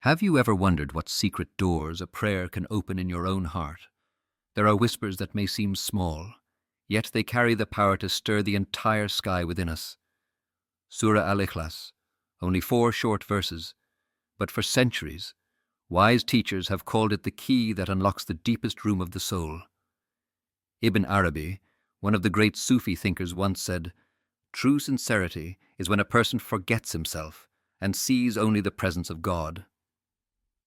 Have you ever wondered what secret doors a prayer can open in your own heart? There are whispers that may seem small, yet they carry the power to stir the entire sky within us. Surah Al Ikhlas, only 4 short verses, but for centuries, wise teachers have called it the key that unlocks the deepest room of the soul. Ibn Arabi, one of the great Sufi thinkers, once said, "True sincerity is when a person forgets himself and sees only the presence of God."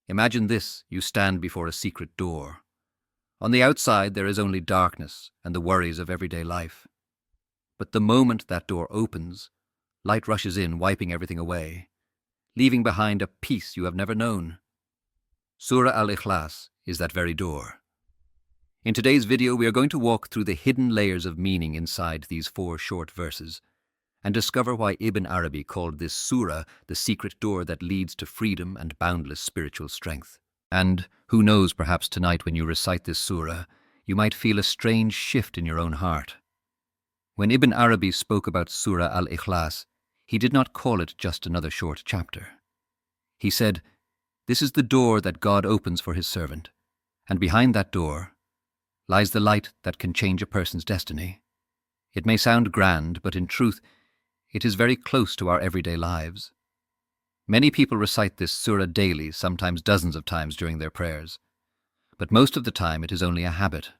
Imagine this: you stand before a secret door. On the outside there is only darkness and the worries of everyday life. But the moment that door opens, light rushes in, wiping everything away, leaving behind a peace you have never known. Surah Al Ikhlas is that very door. In today's video, we are going to walk through the hidden layers of meaning inside these 4 short verses and discover why Ibn Arabi called this surah the secret door that leads to freedom and boundless spiritual strength. And who knows, perhaps tonight when you recite this surah, you might feel a strange shift in your own heart. When Ibn Arabi spoke about Surah Al Ikhlas, he did not call it just another short chapter. He said, "This is the door that God opens for his servant, and behind that door lies the light that can change a person's destiny." It may sound grand, but in truth, it is very close to our everyday lives. Many people recite this surah daily, sometimes dozens of times during their prayers. But most of the time it is only a habit.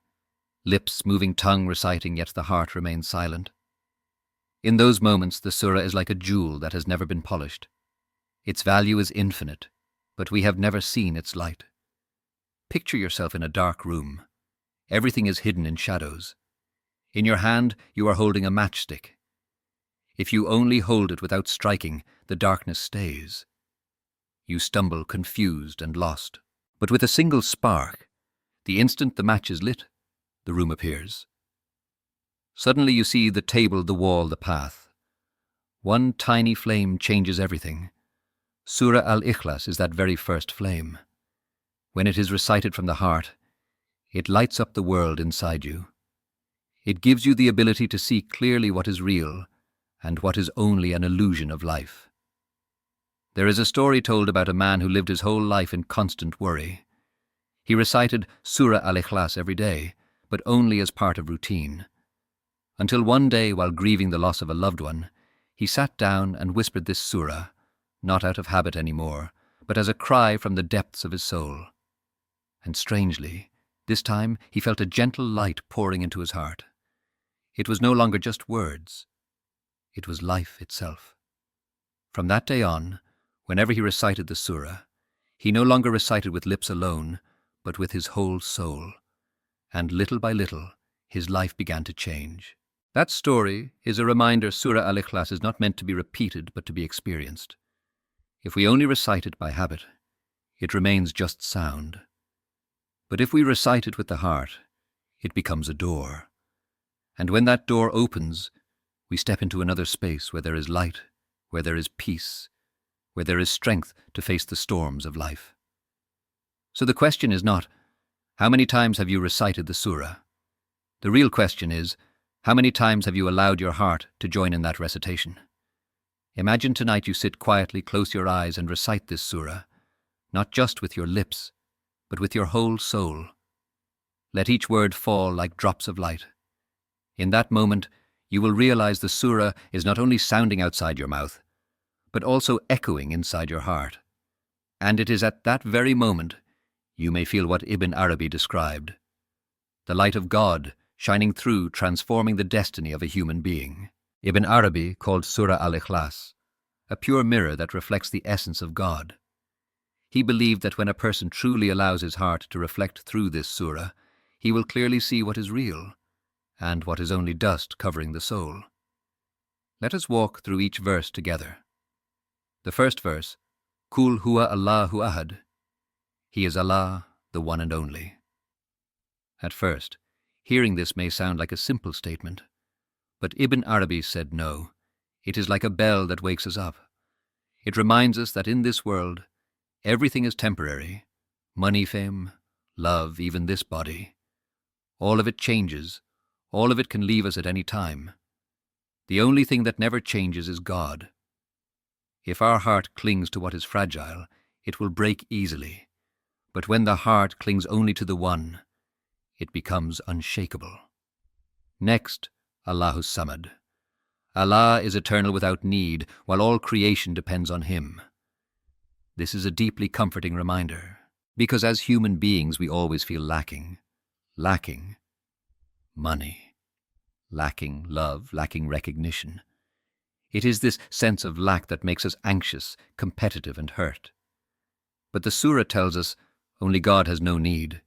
Lips moving, tongue reciting, yet the heart remains silent. In those moments, the surah is like a jewel that has never been polished. Its value is infinite, but we have never seen its light. Picture yourself in a dark room. Everything is hidden in shadows. In your hand, you are holding a matchstick. If you only hold it without striking, the darkness stays. You stumble, confused and lost. But with a single spark, the instant the match is lit, the room appears. Suddenly you see the table, the wall, the path. One tiny flame changes everything. Surah Al Ikhlas is that very first flame. When it is recited from the heart, it lights up the world inside you. It gives you the ability to see clearly what is real and what is only an illusion of life. There is a story told about a man who lived his whole life in constant worry. He recited Surah Al Ikhlas every day, but only as part of routine. Until one day, while grieving the loss of a loved one, he sat down and whispered this surah, not out of habit anymore, but as a cry from the depths of his soul. And strangely, this time he felt a gentle light pouring into his heart. It was no longer just words. It was life itself. From that day on, whenever he recited the surah, he no longer recited with lips alone, but with his whole soul. And little by little, his life began to change. That story is a reminder Surah Al Ikhlas is not meant to be repeated, but to be experienced. If we only recite it by habit, it remains just sound. But if we recite it with the heart, it becomes a door. And when that door opens, we step into another space where there is light, where there is peace, where there is strength to face the storms of life. So the question is not, how many times have you recited the surah? The real question is, how many times have you allowed your heart to join in that recitation? Imagine tonight you sit quietly, close your eyes, and recite this surah, not just with your lips, but with your whole soul. Let each word fall like drops of light. In that moment, you will realize the surah is not only sounding outside your mouth, but also echoing inside your heart. And it is at that very moment you may feel what Ibn Arabi described: the light of God shining through, transforming the destiny of a human being. Ibn Arabi called Surah Al Ikhlas a pure mirror that reflects the essence of God. He believed that when a person truly allows his heart to reflect through this surah, he will clearly see what is real and what is only dust covering the soul. Let us walk through each verse together. The first verse, Kul huwa Allahu ahad. He is Allah, the one and only. At first, hearing this may sound like a simple statement, but Ibn Arabi said no. It is like a bell that wakes us up. It reminds us that in this world, everything is temporary. Money, fame, love, even this body. All of it changes. All of it can leave us at any time. The only thing that never changes is God. If our heart clings to what is fragile, It will break easily, but when the heart clings only to the one, it becomes unshakable. Next, Allahus Samad. Allah is eternal without need, while all creation depends on Him. This is a deeply comforting reminder, because as human beings we always feel lacking. Lacking money, lacking love, lacking recognition. It is this sense of lack that makes us anxious, competitive, and hurt. But the surah tells us only God has no need,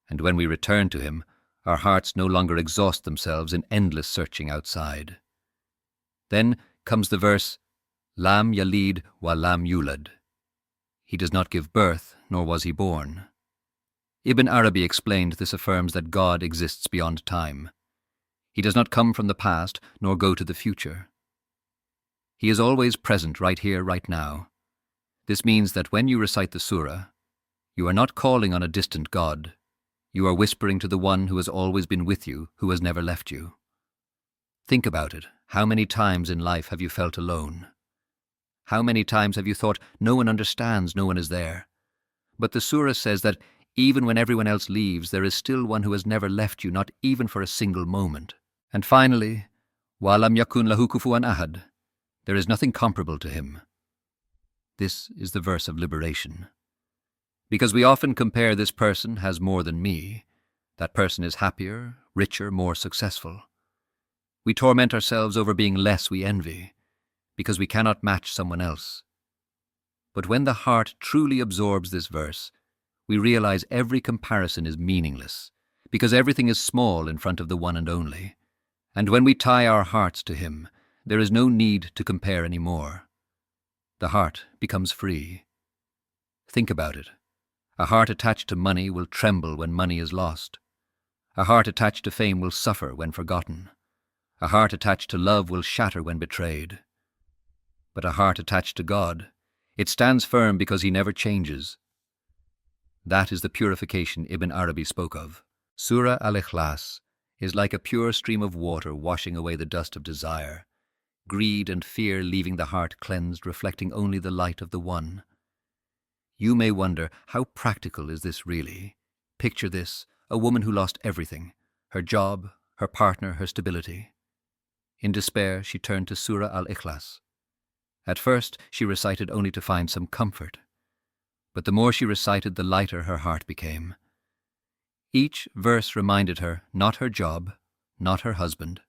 and when we return to Him, our hearts no longer exhaust themselves in endless searching outside. Then comes the verse, Lam yalid wa lam yulad. He does not give birth, nor was he born. Ibn Arabi explained this affirms that God exists beyond time. He does not come from the past, nor go to the future. He is always present right here, right now. This means that when you recite the surah, you are not calling on a distant God. You are whispering to the one who has always been with you, who has never left you. Think about it. How many times in life have you felt alone? How many times have you thought, no one understands, no one is there? But the surah says that even when everyone else leaves, there is still one who has never left you, not even for a single moment. And finally, wa lam yakun lahu kufuwan ahad. There is nothing comparable to Him. This is the verse of liberation. Because we often compare this person has more than me. That person is happier, richer, more successful. We torment ourselves over being less we envy, because we cannot match someone else. But when the heart truly absorbs this verse, we realize every comparison is meaningless, because everything is small in front of the one and only. And when we tie our hearts to Him, there is no need to compare anymore. The heart becomes free. Think about it. A heart attached to money will tremble when money is lost. A heart attached to fame will suffer when forgotten. A heart attached to love will shatter when betrayed. But a heart attached to God, it stands firm because He never changes. That is the purification Ibn Arabi spoke of. Surah Al Ikhlas is like a pure stream of water washing away the dust of desire, greed and fear leaving the heart cleansed, reflecting only the light of the One. You may wonder, how practical is this really? Picture this, a woman who lost everything, her job, her partner, her stability. In despair, she turned to Surah Al Ikhlas. At first, she recited only to find some comfort. But the more she recited, the lighter her heart became. Each verse reminded her not her job, not her husband,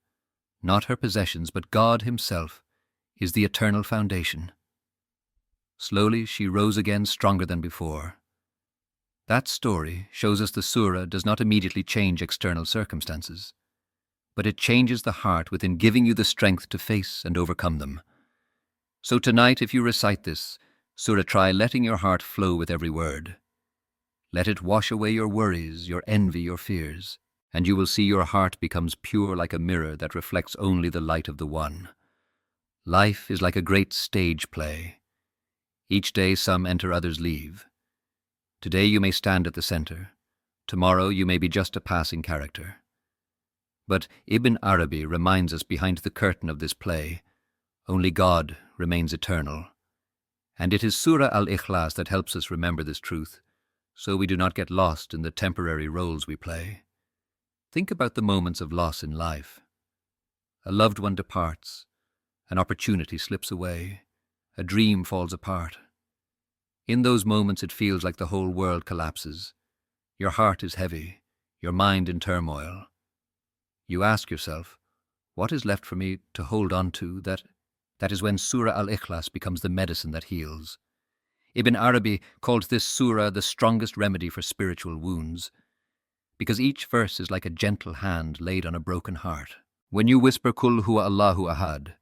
not her possessions, but God Himself is the eternal foundation. Slowly, she rose again stronger than before. That story shows us the surah does not immediately change external circumstances, but it changes the heart within, giving you the strength to face and overcome them. So tonight, if you recite this surah, try letting your heart flow with every word. Let it wash away your worries, your envy, your fears, and you will see your heart becomes pure like a mirror that reflects only the light of the One. Life is like a great stage play. Each day some enter, others leave. Today you may stand at the center. Tomorrow you may be just a passing character. But Ibn Arabi reminds us behind the curtain of this play, only God remains eternal. And it is Surah Al Ikhlas that helps us remember this truth, so we do not get lost in the temporary roles we play. Think about the moments of loss in life. A loved one departs, an opportunity slips away, a dream falls apart. In those moments it feels like the whole world collapses. Your heart is heavy, your mind in turmoil. You ask yourself, what is left for me to hold on to? That is when Surah Al Ikhlas becomes the medicine that heals. Ibn Arabi called this surah the strongest remedy for spiritual wounds, because each verse is like a gentle hand laid on a broken heart. When you whisper Kul huwa Allahu ahad,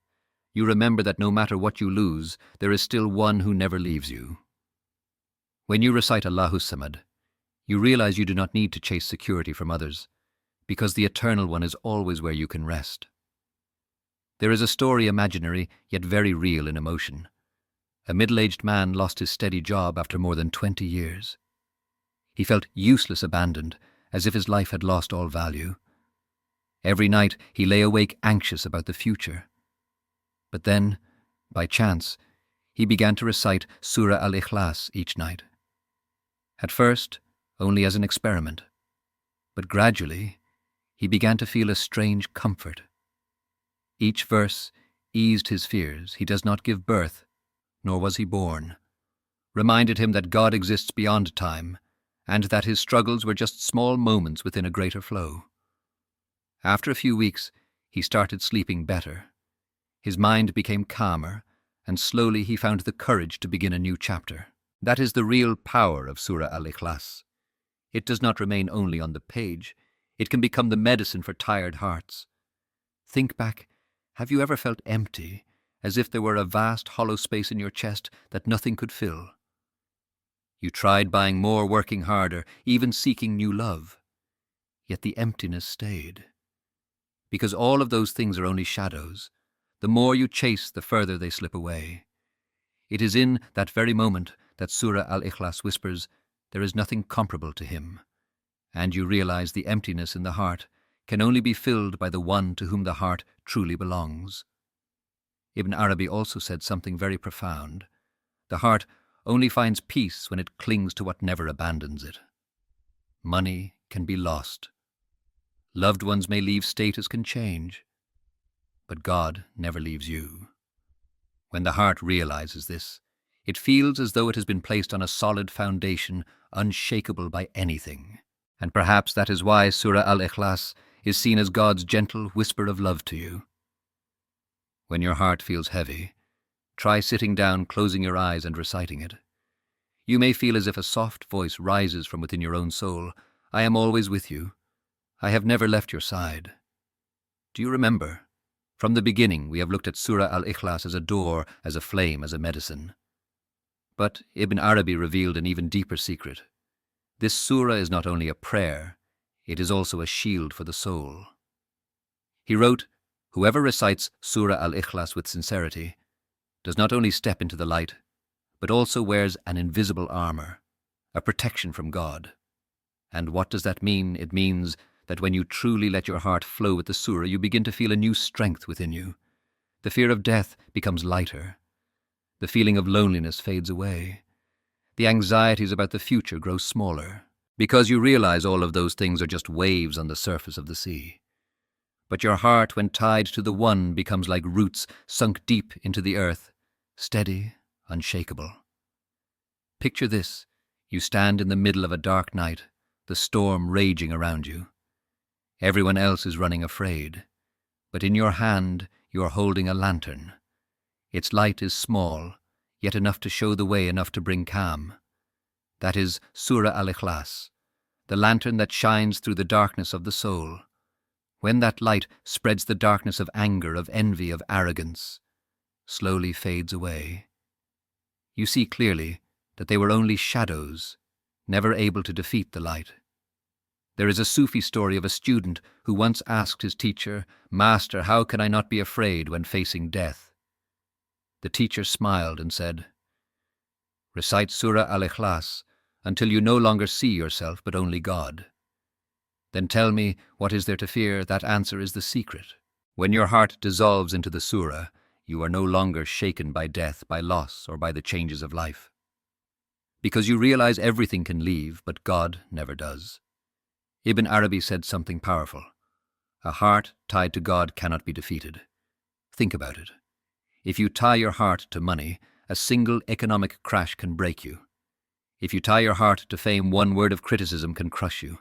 you remember that no matter what you lose, there is still one who never leaves you. When you recite Allahus Samad, you realize you do not need to chase security from others, because the Eternal One is always where you can rest. There is a story imaginary, yet very real in emotion. A middle-aged man lost his steady job after more than 20 years. He felt useless, abandoned, as if his life had lost all value. Every night he lay awake anxious about the future. But then, by chance, he began to recite Surah Al Ikhlas each night. At first, only as an experiment, but gradually, he began to feel a strange comfort. Each verse eased his fears. He does not give birth, nor was he born, reminded him that God exists beyond time, and that his struggles were just small moments within a greater flow. After a few weeks, he started sleeping better. His mind became calmer, and slowly he found the courage to begin a new chapter. That is the real power of Surah Al Ikhlas. It does not remain only on the page. It can become the medicine for tired hearts. Think back. Have you ever felt empty, as if there were a vast hollow space in your chest that nothing could fill? You tried buying more, working harder, even seeking new love. Yet the emptiness stayed. Because all of those things are only shadows. The more you chase, the further they slip away. It is in that very moment that Surah Al Ikhlas whispers, "There is nothing comparable to him," and you realize the emptiness in the heart can only be filled by the one to whom the heart truly belongs. Ibn Arabi also said something very profound. The heart only finds peace when it clings to what never abandons it. Money can be lost. Loved ones may leave, status can change. But God never leaves you. When the heart realizes this, it feels as though it has been placed on a solid foundation, unshakable by anything. And perhaps that is why Surah Al Ikhlas is seen as God's gentle whisper of love to you. When your heart feels heavy, try sitting down, closing your eyes and reciting it. You may feel as if a soft voice rises from within your own soul. I am always with you. I have never left your side. Do you remember? From the beginning, we have looked at Surah Al Ikhlas as a door, as a flame, as a medicine. But Ibn Arabi revealed an even deeper secret. This surah is not only a prayer, it is also a shield for the soul. He wrote, "Whoever recites Surah Al Ikhlas with sincerity does not only step into the light, but also wears an invisible armor, a protection from God." And what does that mean? It means that when you truly let your heart flow with the surah, you begin to feel a new strength within you. The fear of death becomes lighter. The feeling of loneliness fades away. The anxieties about the future grow smaller, because you realize all of those things are just waves on the surface of the sea. But your heart, when tied to the one, becomes like roots sunk deep into the earth, steady, unshakable. Picture this. You stand in the middle of a dark night, the storm raging around you. Everyone else is running afraid, but in your hand you are holding a lantern. Its light is small, yet enough to show the way, enough to bring calm. That is Surah Al Ikhlas, the lantern that shines through the darkness of the soul. When that light spreads the darkness of anger, of envy, of arrogance, slowly fades away, you see clearly that they were only shadows, never able to defeat the light. There is a Sufi story of a student who once asked his teacher, "Master, how can I not be afraid when facing death?" The teacher smiled and said, "Recite Surah Al Ikhlas until you no longer see yourself but only God. Then tell me, what is there to fear? That answer is the secret. When your heart dissolves into the surah, you are no longer shaken by death, by loss, or by the changes of life. Because you realize everything can leave, but God never does." Ibn Arabi said something powerful. A heart tied to God cannot be defeated. Think about it. If you tie your heart to money, a single economic crash can break you. If you tie your heart to fame, one word of criticism can crush you.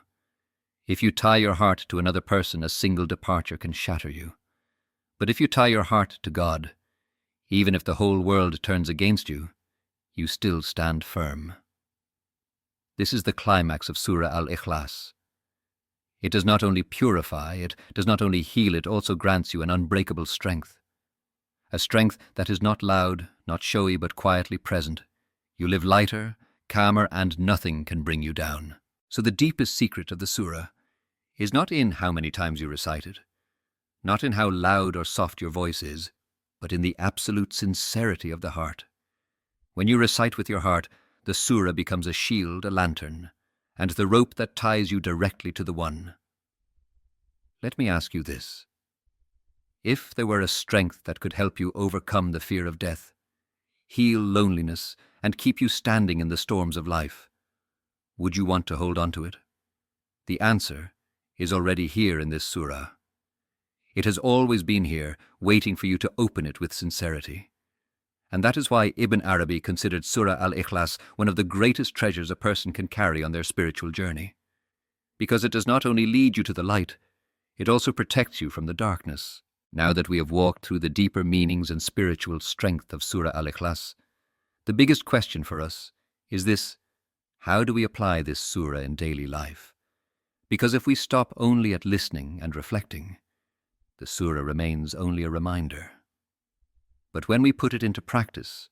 If you tie your heart to another person, a single departure can shatter you. But if you tie your heart to God, even if the whole world turns against you, you still stand firm. This is the climax of Surah Al Ikhlas. It does not only purify, it does not only heal, it also grants you an unbreakable strength. A strength that is not loud, not showy, but quietly present. You live lighter, calmer, and nothing can bring you down. So the deepest secret of the surah is not in how many times you recite it, not in how loud or soft your voice is, but in the absolute sincerity of the heart. When you recite with your heart, the surah becomes a shield, a lantern, and the rope that ties you directly to the one. Let me ask you this. If there were a strength that could help you overcome the fear of death, heal loneliness, and keep you standing in the storms of life. Would you want to hold on to it? The answer is already here in this surah. It has always been here, waiting for you to open it with sincerity. And that is why Ibn Arabi considered Surah Al Ikhlas one of the greatest treasures a person can carry on their spiritual journey. Because it does not only lead you to the light, it also protects you from the darkness. Now that we have walked through the deeper meanings and spiritual strength of Surah Al Ikhlas, the biggest question for us is this: how do we apply this surah in daily life? Because if we stop only at listening and reflecting, the surah remains only a reminder. But when we put it into practice,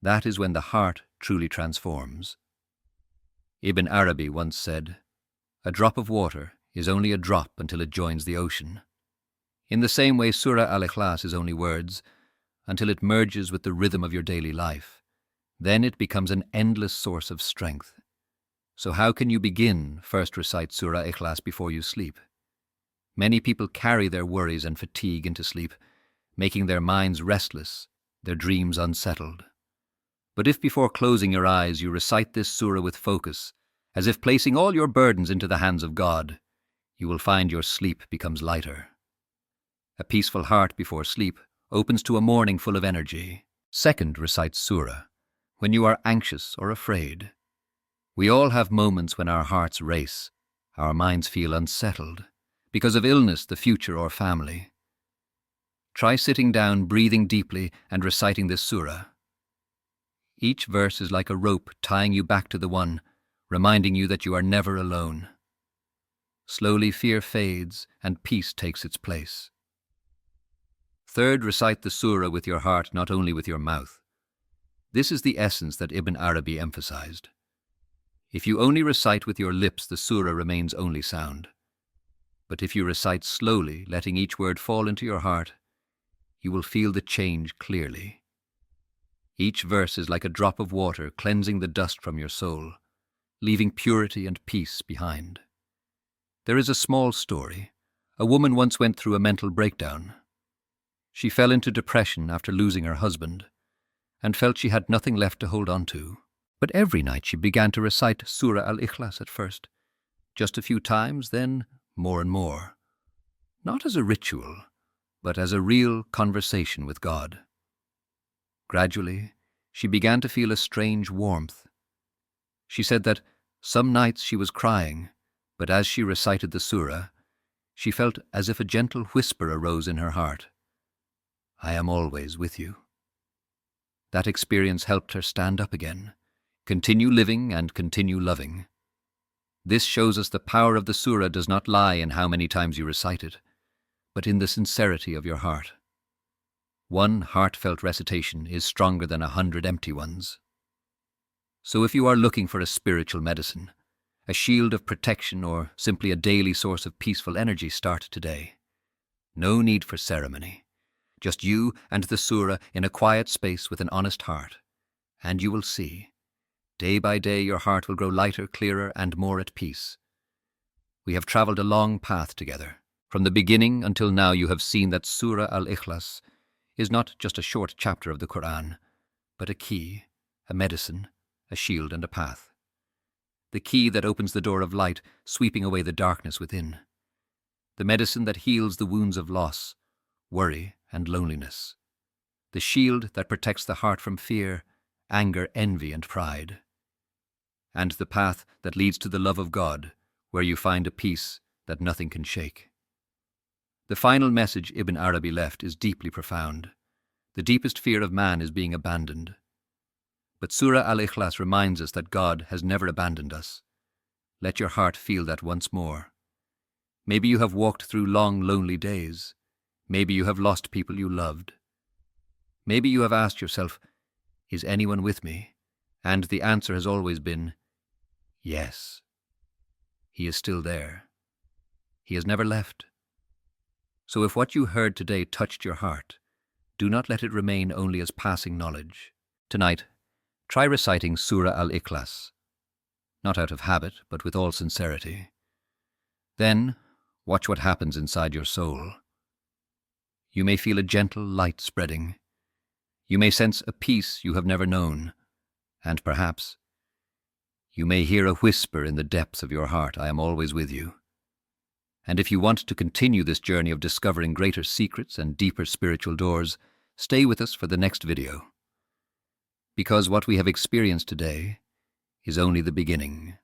that is when the heart truly transforms. Ibn Arabi once said, "A drop of water is only a drop until it joins the ocean." In the same way, Surah Al Ikhlas is only words until it merges with the rhythm of your daily life. Then it becomes an endless source of strength. So how can you begin? First, recite Surah Ikhlas before you sleep. Many people carry their worries and fatigue into sleep, making their minds restless, their dreams unsettled. But if before closing your eyes you recite this surah with focus, as if placing all your burdens into the hands of God, you will find your sleep becomes lighter. A peaceful heart before sleep opens to a morning full of energy. Second, recite surah when you are anxious or afraid. We all have moments when our hearts race, our minds feel unsettled, because of illness, the future, or family. Try sitting down, breathing deeply, and reciting this surah. Each verse is like a rope tying you back to the One, reminding you that you are never alone. Slowly fear fades and peace takes its place. Third, recite the surah with your heart, not only with your mouth. This is the essence that Ibn Arabi emphasized. If you only recite with your lips, the surah remains only sound. But if you recite slowly, letting each word fall into your heart, you will feel the change clearly. Each verse is like a drop of water cleansing the dust from your soul, leaving purity and peace behind. There is a small story. A woman once went through a mental breakdown. She fell into depression after losing her husband, and felt she had nothing left to hold on to. But every night she began to recite Surah Al Ikhlas at first, just a few times, then more and more. Not as a ritual, but as a real conversation with God. Gradually, she began to feel a strange warmth. She said that some nights she was crying, but as she recited the surah, she felt as if a gentle whisper arose in her heart. "I am always with you." That experience helped her stand up again, continue living and continue loving. This shows us the power of the surah does not lie in how many times you recite it, but in the sincerity of your heart. One heartfelt recitation is stronger than 100 empty ones. So if you are looking for a spiritual medicine, a shield of protection, or simply a daily source of peaceful energy, start today. No need for ceremony. Just you and the surah in a quiet space with an honest heart. And you will see, day by day your heart will grow lighter, clearer, and more at peace. We have traveled a long path together. From the beginning until now you have seen that Surah Al Ikhlas is not just a short chapter of the Qur'an, but a key, a medicine, a shield, and a path. The key that opens the door of light, sweeping away the darkness within. The medicine that heals the wounds of loss, worry, and loneliness. The shield that protects the heart from fear, anger, envy, and pride. And the path that leads to the love of God, where you find a peace that nothing can shake. The final message Ibn Arabi left is deeply profound. The deepest fear of man is being abandoned. But Surah Al Ikhlas reminds us that God has never abandoned us. Let your heart feel that once more. Maybe you have walked through long, lonely days. Maybe you have lost people you loved. Maybe you have asked yourself, "Is anyone with me?" And the answer has always been, yes. He is still there. He has never left. So if what you heard today touched your heart, do not let it remain only as passing knowledge. Tonight, try reciting Surah Al Ikhlas, not out of habit, but with all sincerity. Then, watch what happens inside your soul. You may feel a gentle light spreading. You may sense a peace you have never known, and perhaps you may hear a whisper in the depths of your heart, I am always with you. And if you want to continue this journey of discovering greater secrets and deeper spiritual doors, stay with us for the next video. Because what we have experienced today is only the beginning.